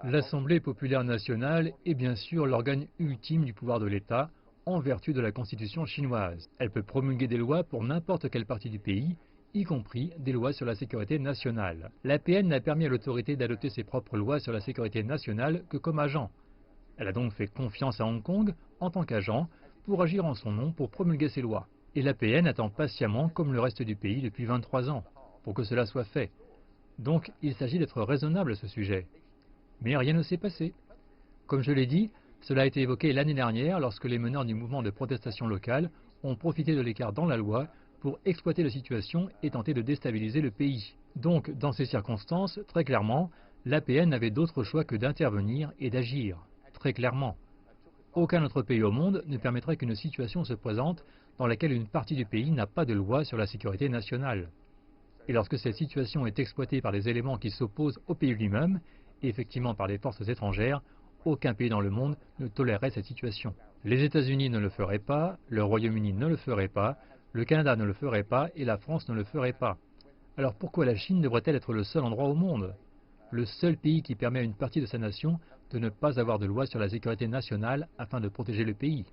L'Assemblée populaire nationale est bien sûr l'organe ultime du pouvoir de l'État, en vertu de la constitution chinoise. Elle peut promulguer des lois pour n'importe quelle partie du pays, y compris des lois sur la sécurité nationale. L'APN n'a permis à l'autorité d'adopter ses propres lois sur la sécurité nationale que comme agent. Elle a donc fait confiance à Hong Kong, en tant qu'agent, pour agir en son nom pour promulguer ses lois. Et l'APN attend patiemment, comme le reste du pays depuis 23 ans, pour que cela soit fait. Donc il s'agit d'être raisonnable à ce sujet. Mais rien ne s'est passé. Comme je l'ai dit, cela a été évoqué l'année dernière lorsque les meneurs du mouvement de protestation locale ont profité de l'écart dans la loi pour exploiter la situation et tenter de déstabiliser le pays. Donc, dans ces circonstances, très clairement, l'APN n'avait d'autre choix que d'intervenir et d'agir. Très clairement. Aucun autre pays au monde ne permettrait qu'une situation se présente dans laquelle une partie du pays n'a pas de loi sur la sécurité nationale. Et lorsque cette situation est exploitée par des éléments qui s'opposent au pays lui-même, et effectivement par des forces étrangères, aucun pays dans le monde ne tolérerait cette situation. Les États-Unis ne le feraient pas, le Royaume-Uni ne le ferait pas, le Canada ne le ferait pas et la France ne le ferait pas. Alors pourquoi la Chine devrait-elle être le seul endroit au monde? Le seul pays qui permet à une partie de sa nation de ne pas avoir de loi sur la sécurité nationale afin de protéger le pays.